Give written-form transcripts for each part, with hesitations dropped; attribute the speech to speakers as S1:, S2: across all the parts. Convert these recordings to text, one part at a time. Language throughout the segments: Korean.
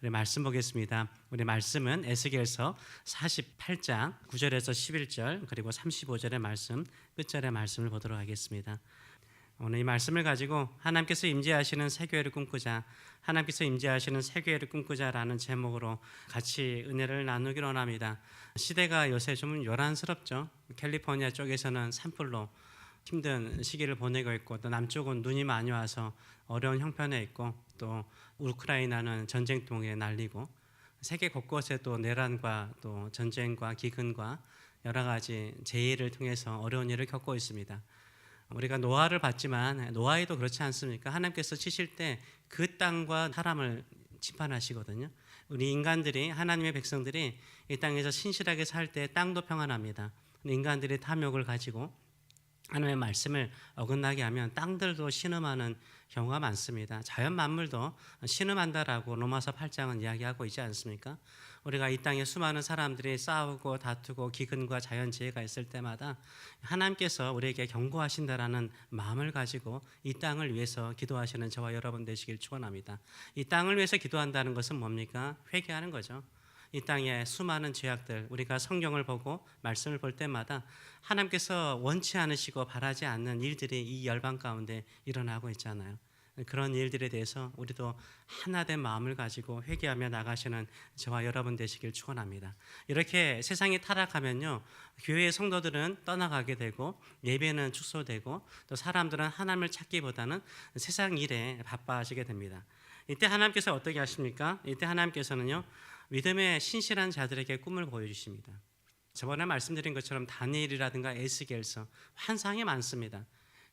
S1: 우리 말씀 보겠습니다. 우리 말씀은 에스겔서 48장 9절에서 11절 그리고 35절의 말씀, 끝절의 말씀을 보도록 하겠습니다. 오늘 이 말씀을 가지고 하나님께서 임재하시는 새 교회를 꿈꾸자, 하나님께서 임재하시는 새 교회를 꿈꾸자라는 제목으로 같이 은혜를 나누기로 원합니다. 시대가 요새 좀 요란스럽죠. 캘리포니아 쪽에서는 산불로 힘든 시기를 보내고 있고, 또 남쪽은 눈이 많이 와서 어려운 형편에 있고, 또 우크라이나는 전쟁통에 날리고, 세계 곳곳에 또 내란과 또 전쟁과 기근과 여러 가지 재해를 통해서 어려운 일을 겪고 있습니다. 우리가 노아를 봤지만 노아에도 그렇지 않습니까? 하나님께서 치실 때 그 땅과 사람을 심판하시거든요. 우리 인간들이, 하나님의 백성들이 이 땅에서 신실하게 살 때 땅도 평안합니다. 인간들이 탐욕을 가지고 하나님의 말씀을 어긋나게 하면 땅들도 신음하는 경우가 많습니다. 자연 만물도 신음한다라고 로마서 8장은 이야기하고 있지 않습니까? 우리가 이 땅에 수많은 사람들이 싸우고 다투고 기근과 자연재해가 있을 때마다 하나님께서 우리에게 경고하신다라는 마음을 가지고 이 땅을 위해서 기도하시는 저와 여러분 되시길 축원합니다. 이 땅을 위해서 기도한다는 것은 뭡니까? 회개하는 거죠. 이 땅의 수많은 죄악들, 우리가 성경을 보고 말씀을 볼 때마다 하나님께서 원치 않으시고 바라지 않는 일들이 이 열방 가운데 일어나고 있잖아요. 그런 일들에 대해서 우리도 하나된 마음을 가지고 회개하며 나가시는 저와 여러분 되시길 축원합니다. 이렇게 세상이 타락하면요, 교회의 성도들은 떠나가게 되고 예배는 축소되고 또 사람들은 하나님을 찾기보다는 세상 일에 바빠지게 됩니다. 이때 하나님께서 어떻게 하십니까? 이때 하나님께서는요, 믿음의 신실한 자들에게 꿈을 보여주십니다. 저번에 말씀드린 것처럼 다니엘이라든가 에스겔서 환상이 많습니다.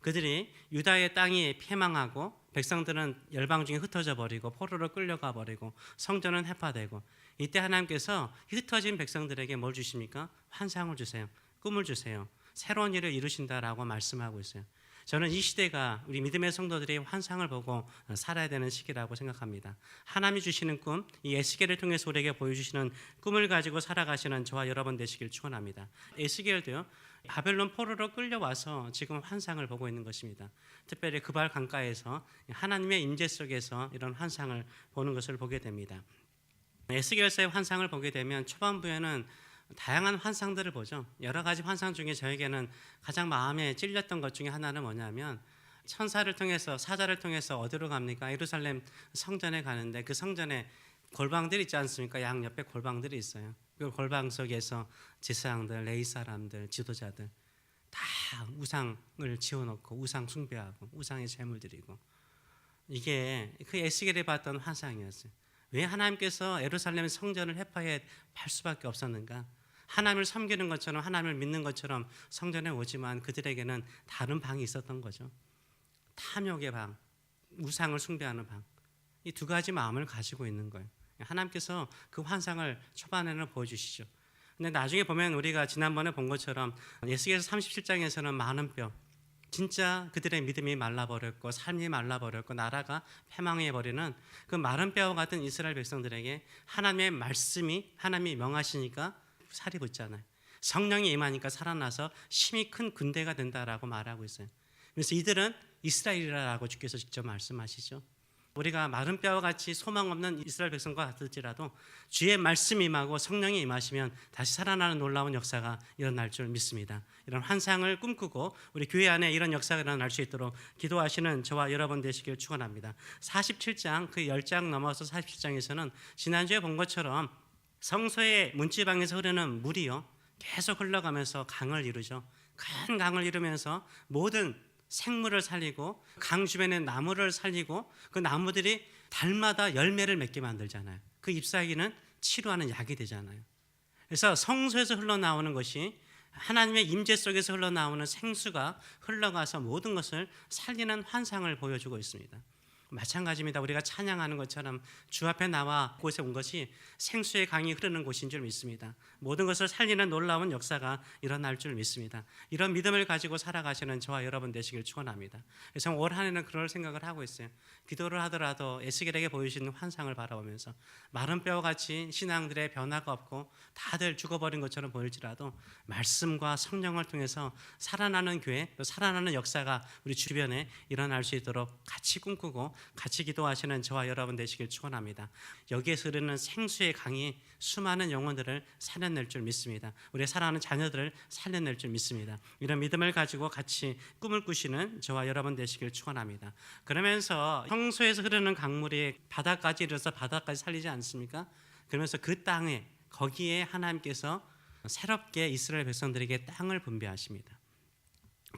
S1: 그들이 유다의 땅이 패망하고 백성들은 열방 중에 흩어져 버리고 포로로 끌려가 버리고 성전은 해파되고, 이때 하나님께서 흩어진 백성들에게 뭘 주십니까? 환상을 주세요. 꿈을 주세요. 새로운 일을 이루신다라고 말씀하고 있어요. 저는 이 시대가 우리 믿음의 성도들이 환상을 보고 살아야 되는 시기라고 생각합니다. 하나님이 주시는 꿈, 이 에스겔을 통해서 우리에게 보여주시는 꿈을 가지고 살아가시는 저와 여러분 되시길 축원합니다. 에스겔도요, 바벨론 포로로 끌려와서 지금 환상을 보고 있는 것입니다. 특별히 그발 강가에서 하나님의 임재 속에서 이런 환상을 보는 것을 보게 됩니다. 에스겔서의 환상을 보게 되면 초반부에는 다양한 환상들을 보죠. 여러 가지 환상 중에 저에게는 가장 마음에 찔렸던 것 중에 하나는 뭐냐면, 천사를 통해서, 사자를 통해서 어디로 갑니까? 예루살렘 성전에 가는데 그 성전에 골방들 있지 않습니까? 양 옆에 골방들이 있어요. 그 골방 속에서 제사장들, 레위 사람들, 지도자들 다 우상을 지어놓고 우상 숭배하고 우상의 제물 드리고, 이게 그 에스겔이 봤던 환상이었어요. 왜 하나님께서 예루살렘 성전을 회파해 팔 수밖에 없었는가? 하나님을 섬기는 것처럼, 하나님을 믿는 것처럼 성전에 오지만 그들에게는 다른 방이 있었던 거죠. 탐욕의 방, 우상을 숭배하는 방. 이 두 가지 마음을 가지고 있는 거예요. 하나님께서 그 환상을 초반에는 보여주시죠. 근데 나중에 보면 우리가 지난번에 본 것처럼 에스겔서 37장에서는 많은 뼈, 진짜 그들의 믿음이 말라버렸고 삶이 말라버렸고 나라가 패망해버리는 그 마른 뼈와 같은 이스라엘 백성들에게 하나님의 말씀이, 하나님이 명하시니까 살이 붙잖아요. 성령이 임하니까 살아나서 힘이 큰 군대가 된다라고 말하고 있어요. 그래서 이들은 이스라엘이라고 주께서 직접 말씀하시죠. 우리가 마른 뼈와 같이 소망 없는 이스라엘 백성과 같을지라도 주의 말씀이 임하고 성령이 임하시면 다시 살아나는 놀라운 역사가 일어날 줄 믿습니다. 이런 환상을 꿈꾸고 우리 교회 안에 이런 역사가 일어날 수 있도록 기도하시는 저와 여러분 되시길 축원합니다. 47장, 그 10장 넘어서 47장에서는 지난주에 본 것처럼 성소의 문지방에서 흐르는 물이요, 계속 흘러가면서 강을 이루죠. 큰 강을 이루면서 모든 생물을 살리고 강 주변의 나무를 살리고 그 나무들이 달마다 열매를 맺게 만들잖아요. 그 잎사귀는 치료하는 약이 되잖아요. 그래서 성소에서 흘러나오는 것이 하나님의 임재 속에서 흘러나오는 생수가 흘러가서 모든 것을 살리는 환상을 보여주고 있습니다. 마찬가지입니다. 우리가 찬양하는 것처럼 주 앞에 나와 곳에 온 것이 생수의 강이 흐르는 곳인 줄 믿습니다. 모든 것을 살리는 놀라운 역사가 일어날 줄 믿습니다. 이런 믿음을 가지고 살아가시는 저와 여러분 되시길 축원합니다. 그래서 올 한 해는 그럴 생각을 하고 있어요. 기도를 하더라도 에스겔에게 보여주시는 환상을 바라보면서 마른 뼈와 같이 신앙들의 변화가 없고 다들 죽어버린 것처럼 보일지라도 말씀과 성령을 통해서 살아나는 교회, 또 살아나는 역사가 우리 주변에 일어날 수 있도록 같이 꿈꾸고 같이 기도하시는 저와 여러분 되시길 축원합니다. 여기에서 흐르는 생수의 강이 수많은 영혼들을 살려낼 줄 믿습니다. 우리의 사랑하는 자녀들을 살려낼 줄 믿습니다. 이런 믿음을 가지고 같이 꿈을 꾸시는 저와 여러분 되시길 축원합니다. 그러면서 평소에서 흐르는 강물이 바다까지 이르러서 바다까지 살리지 않습니까? 그러면서 그 땅에 거기에 하나님께서 새롭게 이스라엘 백성들에게 땅을 분배하십니다.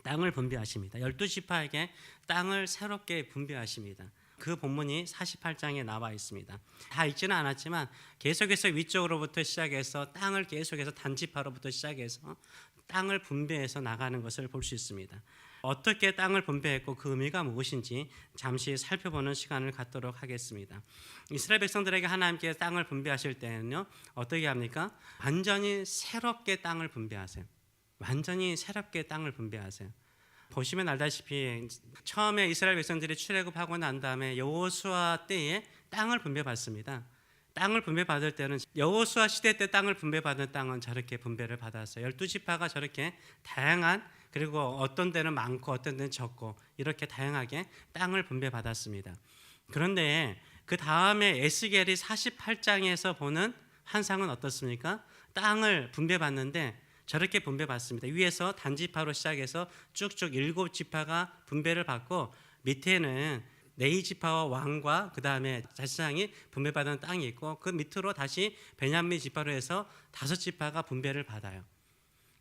S1: 땅을 분배하십니다. 12지파에게 땅을 새롭게 분배하십니다. 그 본문이 48장에 나와 있습니다. 다 읽지는 않았지만 계속해서 위쪽으로부터 시작해서 땅을 계속해서 단지파로부터 시작해서 땅을 분배해서 나가는 것을 볼 수 있습니다. 어떻게 땅을 분배했고 그 의미가 무엇인지 잠시 살펴보는 시간을 갖도록 하겠습니다. 이스라엘 백성들에게 하나님께 땅을 분배하실 때는요, 어떻게 합니까? 완전히 새롭게 땅을 분배하세요. 완전히 새롭게 땅을 분배하세요. 보시면 알다시피 처음에 이스라엘 백성들이 출애굽하고 난 다음에 여호수아 때에 땅을 분배받습니다. 땅을 분배받을 때는 여호수아 시대 때 땅을 분배받은 땅은 저렇게 분배를 받았어요. 12지파가 저렇게 다양한, 그리고 어떤 데는 많고 어떤 데는 적고 이렇게 다양하게 땅을 분배받았습니다. 그런데 그 다음에 에스겔이 48장에서 보는 환상은 어떻습니까? 땅을 분배받는데 저렇게 분배받습니다. 위에서 단지파로 시작해서 쭉쭉 7지파가 분배를 받고 밑에는 네이지파와 왕과 그 다음에 제사장이 분배받은 땅이 있고 그 밑으로 다시 베냐민 지파로 해서 5지파가 분배를 받아요.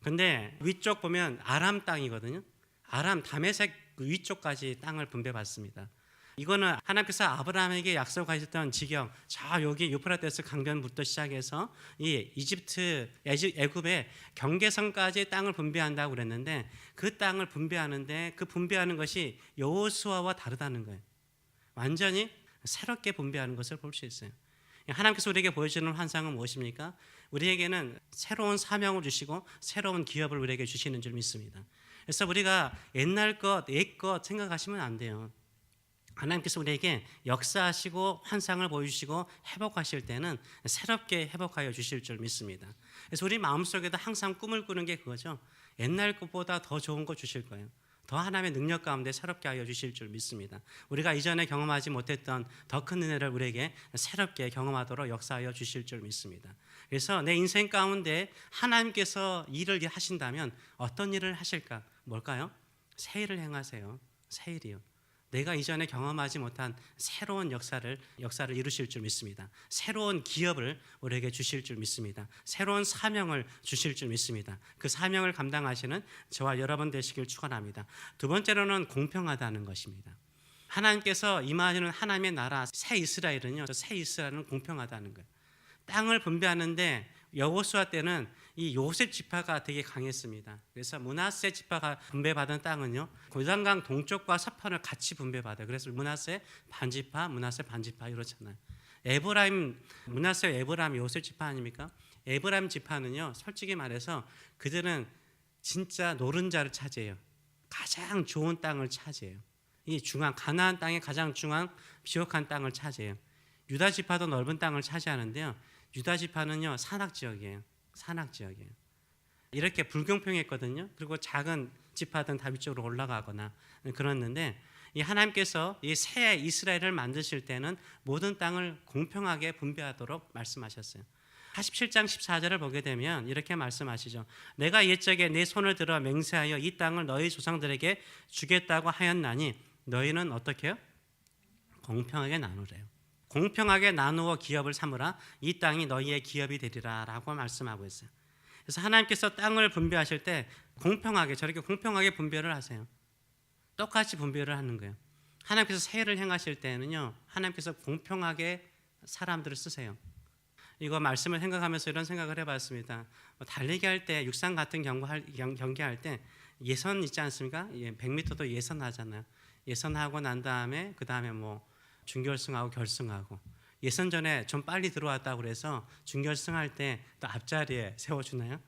S1: 근데 위쪽 보면 아람 땅이거든요. 아람 다메섹 위쪽까지 땅을 분배받습니다. 이거는 하나님께서 아브라함에게 약속하셨던 지경, 저 여기 유프라테스 강변부터 시작해서 이 이집트 애굽의 경계선까지 땅을 분배한다고 그랬는데 그 땅을 분배하는데 그 분배하는 것이 여호수아와 다르다는 거예요. 완전히 새롭게 분배하는 것을 볼 수 있어요. 하나님께서 우리에게 보여주는 환상은 무엇입니까? 우리에게는 새로운 사명을 주시고 새로운 기업을 우리에게 주시는 줄 믿습니다. 그래서 우리가 옛날 것, 옛 것 생각하시면 안 돼요. 하나님께서 우리에게 역사하시고 환상을 보여주시고 회복하실 때는 새롭게 회복하여 주실 줄 믿습니다. 그래서 우리 마음속에도 항상 꿈을 꾸는 게 그거죠. 옛날 것보다 더 좋은 거 주실 거예요. 더 하나님의 능력 가운데 새롭게 하여 주실 줄 믿습니다. 우리가 이전에 경험하지 못했던 더 큰 은혜를 우리에게 새롭게 경험하도록 역사하여 주실 줄 믿습니다. 그래서 내 인생 가운데 하나님께서 일을 하신다면 어떤 일을 하실까? 뭘까요? 새 일을 행하세요. 새 일이요. 내가 이전에 경험하지 못한 새로운 역사를 이루실 줄 믿습니다. 새로운 기업을 우리에게 주실 줄 믿습니다. 새로운 사명을 주실 줄 믿습니다. 그 사명을 감당하시는 저와 여러분 되시길 축원합니다. 두 번째로는 공평하다는 것입니다. 하나님께서 임하시는 하나님의 나라 새 이스라엘은요, 새 이스라엘은 공평하다는 거예요. 땅을 분배하는데 여호수아 때는 이 요셉 지파가 되게 강했습니다. 그래서 므낫세 지파가 분배받은 땅은요, 요단강 동쪽과 서편을 같이 분배받아요. 그래서 므낫세 반지파, 므낫세 반지파 이렇잖아요. 므낫세 에브라임 요셉 지파 아닙니까? 에브라임 지파는요, 솔직히 말해서 그들은 진짜 노른자를 차지해요. 가장 좋은 땅을 차지해요. 이 중앙 가나안 땅의 가장 중앙 비옥한 땅을 차지해요. 유다 지파도 넓은 땅을 차지하는데요. 유다 지파는요, 산악 지역이에요. 산악 지역이에요. 이렇게 불공평했거든요. 그리고 작은 지파들은 다 위쪽으로 올라가거나 그랬는데 이 하나님께서 이 새 이스라엘을 만드실 때는 모든 땅을 공평하게 분배하도록 말씀하셨어요. 47장 14절을 보게 되면 이렇게 말씀하시죠. 내가 옛적에 내 손을 들어 맹세하여 이 땅을 너희 조상들에게 주겠다고 하였나니 너희는 어떻게 해요? 공평하게 나누래요. 공평하게 나누어 기업을 삼으라. 이 땅이 너희의 기업이 되리라 라고 말씀하고 있어요. 그래서 하나님께서 땅을 분배하실 때 공평하게, 저렇게 공평하게 분배를 하세요. 똑같이 분배를 하는 거예요. 하나님께서 세일을 행하실 때는요, 하나님께서 공평하게 사람들을 쓰세요. 이거 말씀을 생각하면서 이런 생각을 해봤습니다. 달리기 할 때, 육상 같은 경기할 때 예선 있지 않습니까? 100m도 예선하잖아요. 예선하고 난 다음에 그 다음에 준결승하고 결승하고, 예선전에 좀 빨리 들어왔다고 그래서 준결승할 때 또 앞자리에 세워주나요?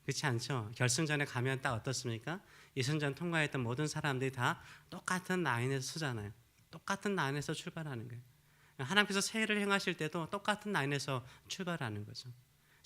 S1: 그렇지 않죠. 결승전에 가면 딱 어떻습니까? 예선전 통과했던 모든 사람들이 다 똑같은 라인에서 서잖아요. 똑같은 라인에서 출발하는 거예요. 하나님께서 세일을 행하실 때도 똑같은 라인에서 출발하는 거죠.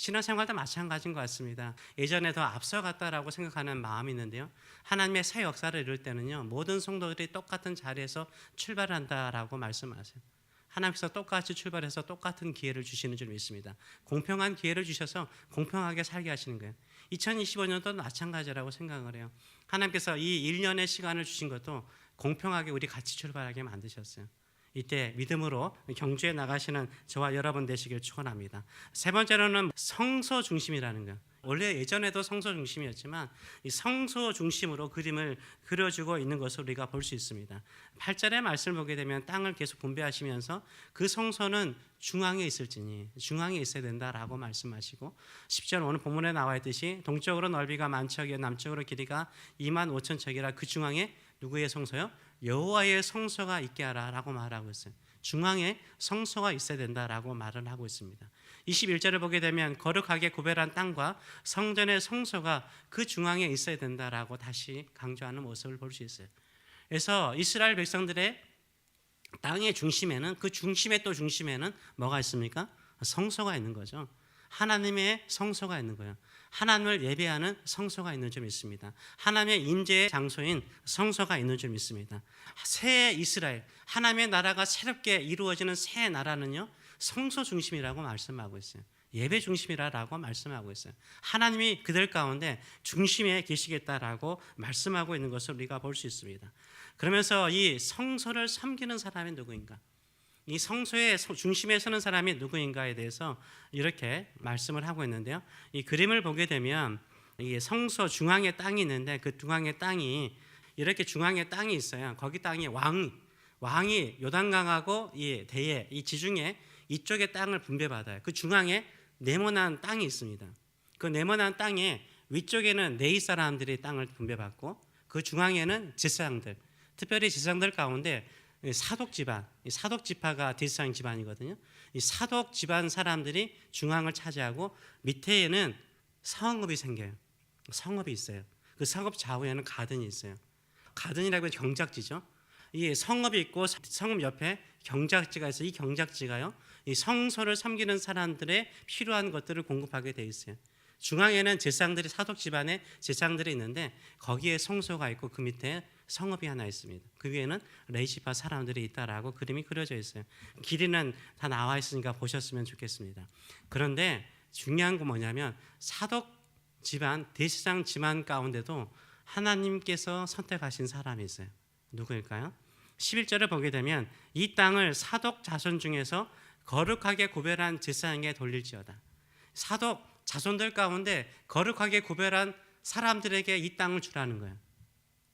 S1: 신앙생활도 마찬가지인 것 같습니다. 예전에 더 앞서갔다라고 생각하는 마음이 있는데요. 하나님의 새 역사를 이룰 때는요, 모든 성도들이 똑같은 자리에서 출발한다라고 말씀하세요. 하나님께서 똑같이 출발해서 똑같은 기회를 주시는 줄 믿습니다. 공평한 기회를 주셔서 공평하게 살게 하시는 거예요. 2025년도 마찬가지라고 생각을 해요. 하나님께서 이 1년의 시간을 주신 것도 공평하게 우리 같이 출발하게 만드셨어요. 이때 믿음으로 경주에 나가시는 저와 여러분 되시길 축원합니다. 세 번째로는 성소 중심이라는 거. 원래 예전에도 성소 중심이었지만 이 성소 중심으로 그림을 그려주고 있는 것을 우리가 볼 수 있습니다. 8절의 말씀을 보게 되면 땅을 계속 분배하시면서 그 성소는 중앙에 있을지니 중앙에 있어야 된다라고 말씀하시고 10절 오늘 본문에 나와 있듯이 동쪽으로 넓이가 10,000척이요 남쪽으로 길이가 25,000척이라 그 중앙에 누구의 성소요? 여호와의 성소가 있게 하라라고 말하고 있어요. 중앙에 성소가 있어야 된다라고 말을 하고 있습니다. 21절을 보게 되면 거룩하게 구별한 땅과 성전의 성소가 그 중앙에 있어야 된다라고 다시 강조하는 모습을 볼 수 있어요. 그래서 이스라엘 백성들의 땅의 중심에는 그 중심의 또 중심에는 뭐가 있습니까? 성소가 있는 거죠. 하나님의 성소가 있는 거예요. 하나님을 예배하는 성소가 있는 줄 믿습니다. 하나님의 임재의 장소인 성소가 있는 줄 믿습니다. 새 이스라엘, 하나님의 나라가 새롭게 이루어지는 새 나라는요, 성소 중심이라고 말씀하고 있어요. 예배 중심이라고 말씀하고 있어요. 하나님이 그들 가운데 중심에 계시겠다라고 말씀하고 있는 것을 우리가 볼 수 있습니다. 그러면서 이 성소를 섬기는 사람이 누구인가? 이 성소의 중심에 서는 사람이 누구인가에 대해서 이렇게 말씀을 하고 있는데요. 이 그림을 보게 되면 이 성소 중앙에 땅이 있는데 그 중앙에 땅이 이렇게 중앙에 땅이 있어요. 거기 땅이 왕이 요단강하고 이 대에 이 지중해 이쪽에 땅을 분배받아요. 그 중앙에 네모난 땅이 있습니다. 그 네모난 땅에 위쪽에는 네이 사람들이 땅을 분배받고 그 중앙에는 제사장들, 특별히 제사장들 가운데 사독 집안, 사독 지파가 제사장 집안이거든요. 이 사독 집안 사람들이 중앙을 차지하고 밑에는 성읍이 생겨요. 성읍이 있어요. 그 성읍 좌우에는 가든이 있어요. 가든이라고 해서 경작지죠. 이 성읍이 있고 성읍 옆에 경작지가 있어요. 이 경작지가요, 이 성소를 섬기는 사람들의 필요한 것들을 공급하게 돼 있어요. 중앙에는 제사장들이 사독 집안에 제사장들이 있는데 거기에 성소가 있고 그 밑에 성읍이 하나 있습니다. 그 위에는 레위지파 사람들이 있다라고 그림이 그려져 있어요. 길이는 다 나와 있으니까 보셨으면 좋겠습니다. 그런데 중요한 건 뭐냐면 사독 집안, 대제사장 집안 가운데도 하나님께서 선택하신 사람이 있어요. 누구일까요? 11절을 보게 되면 이 땅을 사독 자손 중에서 거룩하게 구별한 제사장에게 돌릴지어다. 사독 자손들 가운데 거룩하게 구별한 사람들에게 이 땅을 주라는 거예요.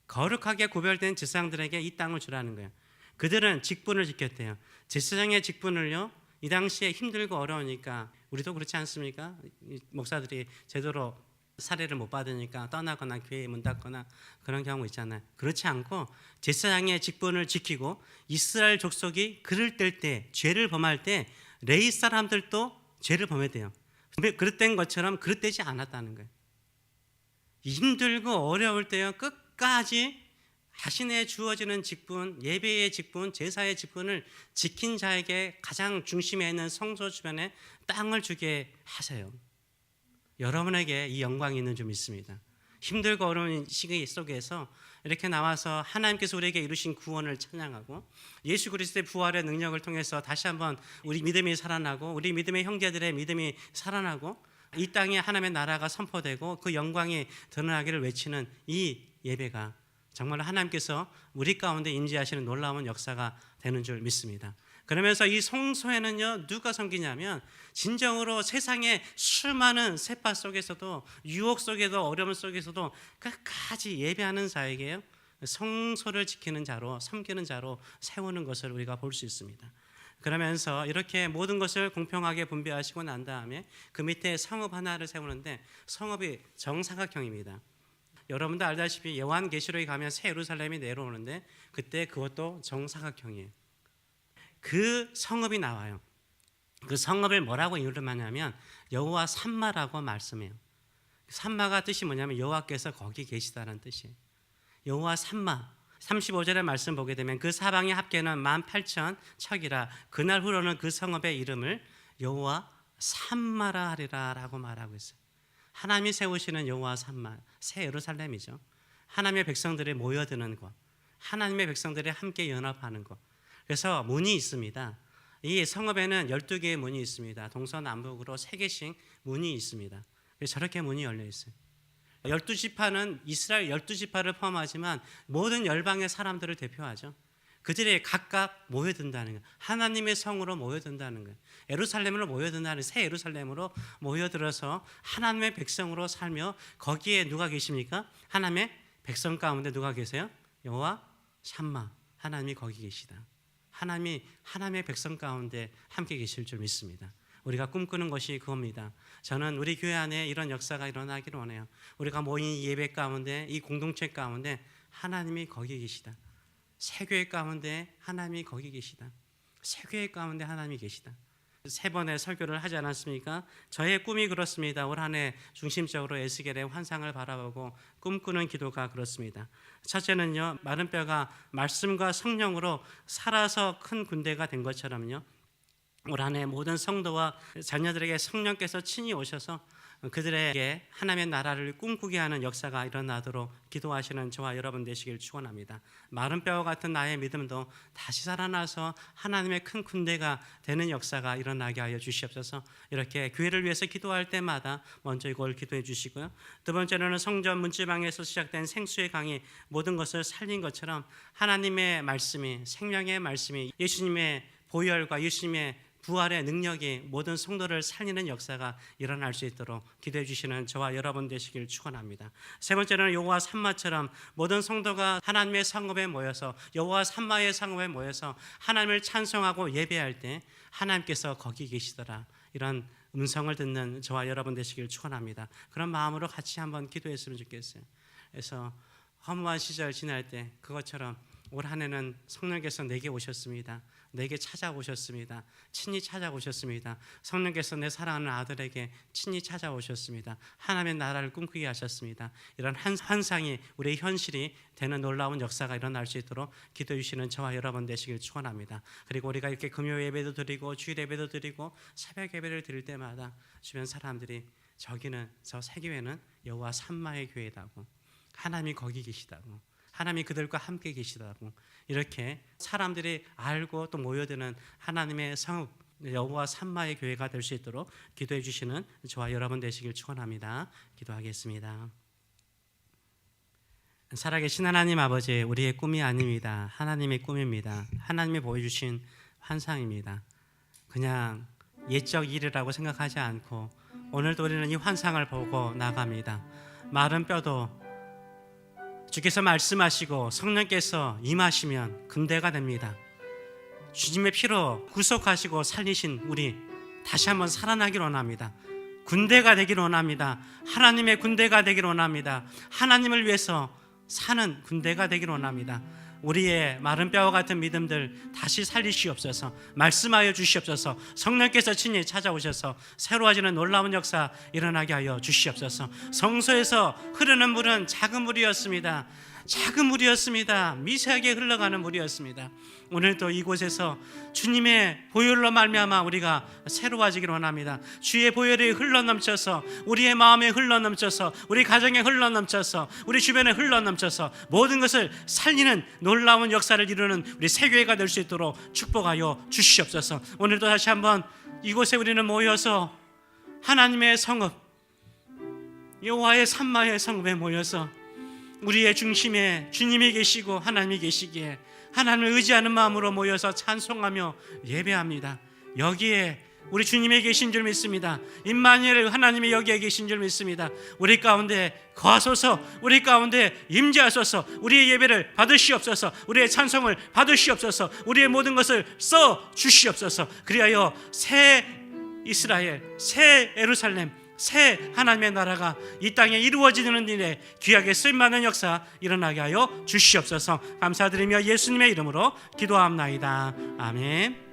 S1: 거룩하게 구별된 제사장들에게 이 땅을 주라는 거예요. 그들은 직분을 지켰대요. 제사장의 직분을요, 이 당시에 힘들고 어려우니까 우리도 그렇지 않습니까? 목사들이 제대로 사례를 못 받으니까 떠나거나 교회에 문 닫거나 그런 경우 있잖아요. 그렇지 않고 제사장의 직분을 지키고 이스라엘 족속이 그럴 때 죄를 범할 때 레위 사람들도 죄를 범했대요. 그릇된 것처럼 그릇되지 않았다는 거예요. 힘들고 어려울 때요, 끝까지 자신의 주어지는 직분, 예배의 직분, 제사의 직분을 지킨 자에게 가장 중심에 있는 성소 주변에 땅을 주게 하세요. 여러분에게 이 영광이 있는 줄 믿습니다. 힘들고 어려운 시기 속에서 이렇게 나와서 하나님께서 우리에게 이루신 구원을 찬양하고 예수 그리스도의 부활의 능력을 통해서 다시 한번 우리 믿음이 살아나고 우리 믿음의 형제들의 믿음이 살아나고 이 땅에 하나님의 나라가 선포되고 그 영광이 드러나기를 외치는 이 예배가 정말 하나님께서 우리 가운데 임재하시는 놀라운 역사가 되는 줄 믿습니다. 그러면서 이 성소에는요, 누가 섬기냐면 진정으로 세상의 수많은 세파 속에서도 유혹 속에도 어려움 속에서도 끝까지 예배하는 자에게요, 성소를 지키는 자로, 섬기는 자로 세우는 것을 우리가 볼 수 있습니다. 그러면서 이렇게 모든 것을 공평하게 분배하시고 난 다음에 그 밑에 성읍 하나를 세우는데 성읍이 정사각형입니다. 여러분도 알다시피 요한계시록에 가면 새 예루살렘이 내려오는데 그때 그것도 정사각형이에요. 그 성읍이 나와요. 그 성읍을 뭐라고 이름하냐면 여호와 삼마라고 말씀해요. 삼마가 뜻이 뭐냐면 여호와께서 거기 계시다는 뜻이에요. 여호와 삼마. 35절의 말씀 보게 되면 그 사방의 합계는 18,000척이라 그날 후로는 그 성읍의 이름을 여호와 산마라 하리라라고 말하고 있어요. 하나님이 세우시는 여호와 산마, 새 예루살렘이죠. 하나님의 백성들이 모여드는 곳, 하나님의 백성들이 함께 연합하는 곳. 그래서 문이 있습니다. 이 성읍에는 12개의 문이 있습니다. 동서남북으로 3개씩 문이 있습니다. 저렇게 문이 열려 있어요. 12지파는 이스라엘 12지파를 포함하지만 모든 열방의 사람들을 대표하죠. 그들이 각각 모여든다는 거예요. 하나님의 성으로 모여든다는 거예요. 예루살렘으로 모여든다는, 새 예루살렘으로 모여들어서 하나님의 백성으로 살며, 거기에 누가 계십니까? 하나님의 백성 가운데 누가 계세요? 여호와 샴마, 하나님이 거기 계시다. 하나님이 하나님의 백성 가운데 함께 계실 줄 믿습니다. 우리가 꿈꾸는 것이 그겁니다. 저는 우리 교회 안에 이런 역사가 일어나기를 원해요. 우리가 모인 이 예배 가운데, 이 공동체 가운데 하나님이 거기 계시다. 새 교회 가운데 하나님이 거기 계시다. 새 교회 가운데 하나님이 계시다. 3번의 설교를 하지 않았습니까? 저의 꿈이 그렇습니다. 올 한 해 중심적으로 에스겔의 환상을 바라보고 꿈꾸는 기도가 그렇습니다. 첫째는요, 마른 뼈가 말씀과 성령으로 살아서 큰 군대가 된 것처럼요, 올 한 해 모든 성도와 자녀들에게 성령께서 친히 오셔서 그들에게 하나님의 나라를 꿈꾸게 하는 역사가 일어나도록 기도하시는 저와 여러분 되시길 축원합니다. 마른 뼈와 같은 나의 믿음도 다시 살아나서 하나님의 큰 군대가 되는 역사가 일어나게 하여 주시옵소서. 이렇게 교회를 위해서 기도할 때마다 먼저 이걸 기도해 주시고요. 두 번째로는 성전 문지방에서 시작된 생수의 강이 모든 것을 살린 것처럼 하나님의 말씀이, 생명의 말씀이, 예수님의 보혈과 예수님의 부활의 능력이 모든 성도를 살리는 역사가 일어날 수 있도록 기도해 주시는 저와 여러분 되시길 축원합니다. 세 번째는 여호와 산마처럼 모든 성도가 하나님의 성읍에 모여서, 여호와 산마의 성읍에 모여서 하나님을 찬송하고 예배할 때 하나님께서 거기 계시더라, 이런 음성을 듣는 저와 여러분 되시길 축원합니다. 그런 마음으로 같이 한번 기도했으면 좋겠어요. 그래서 허무한 시절 지날 때 그것처럼 올 한 해는 성령께서 내게 오셨습니다. 내게 찾아오셨습니다. 친히 찾아오셨습니다. 성령께서 내 사랑하는 아들에게 친히 찾아오셨습니다. 하나님의 나라를 꿈꾸게 하셨습니다. 이런 환상이 우리의 현실이 되는 놀라운 역사가 일어날 수 있도록 기도해 주시는 저와 여러분 되시길 축원합니다. 그리고 우리가 이렇게 금요 예배도 드리고 주일 예배도 드리고 새벽 예배를 드릴 때마다 주변 사람들이 저기는, 저 새 교회는 여호와 산마의 교회다고, 하나님이 거기 계시다고, 하나님이 그들과 함께 계시다고, 이렇게 사람들이 알고 또 모여드는 하나님의 성읍 여호와 산마의 교회가 될 수 있도록 기도해 주시는 저와 여러분 되시길 축원합니다. 기도하겠습니다. 살아계신 하나님 아버지, 우리의 꿈이 아닙니다. 하나님의 꿈입니다. 하나님이 보여주신 환상입니다. 그냥 옛적 일이라고 생각하지 않고 오늘도 우리는 이 환상을 보고 나갑니다. 마른 뼈도 주께서 말씀하시고 성령께서 임하시면 군대가 됩니다. 주님의 피로 구속하시고 살리신 우리 다시 한번 살아나길 원합니다. 군대가 되길 원합니다. 하나님의 군대가 되길 원합니다. 하나님을 위해서 사는 군대가 되길 원합니다. 우리의 마른 뼈와 같은 믿음들 다시 살리시옵소서. 말씀하여 주시옵소서. 성령께서 친히 찾아오셔서 새로워지는 놀라운 역사 일어나게 하여 주시옵소서. 성소에서 흐르는 물은 작은 물이었습니다. 작은 물이었습니다. 미세하게 흘러가는 물이었습니다. 오늘도 이곳에서 주님의 보혈로 말미암아 우리가 새로워지기를 원합니다. 주의 보혈이 흘러넘쳐서 우리의 마음에 흘러넘쳐서 우리 가정에 흘러넘쳐서 우리 주변에 흘러넘쳐서 모든 것을 살리는 놀라운 역사를 이루는 우리 새교회가 될 수 있도록 축복하여 주시옵소서. 오늘도 다시 한번 이곳에 우리는 모여서 하나님의 성읍 여호와의 산마의 성읍에 모여서 우리의 중심에 주님이 계시고 하나님이 계시기에 하나님을 의지하는 마음으로 모여서 찬송하며 예배합니다. 여기에 우리 주님이 계신 줄 믿습니다. 임마누엘 하나님이 여기에 계신 줄 믿습니다. 우리 가운데 거하소서, 우리 가운데 임재하소서, 우리의 예배를 받으시옵소서, 우리의 찬송을 받으시옵소서, 우리의 모든 것을 써 주시옵소서. 그리하여 새 이스라엘, 새 예루살렘, 새 하나님의 나라가 이 땅에 이루어지는 일에 귀하게 쓰임받는 역사 일어나게 하여 주시옵소서. 감사드리며 예수님의 이름으로 기도합나이다. 아멘.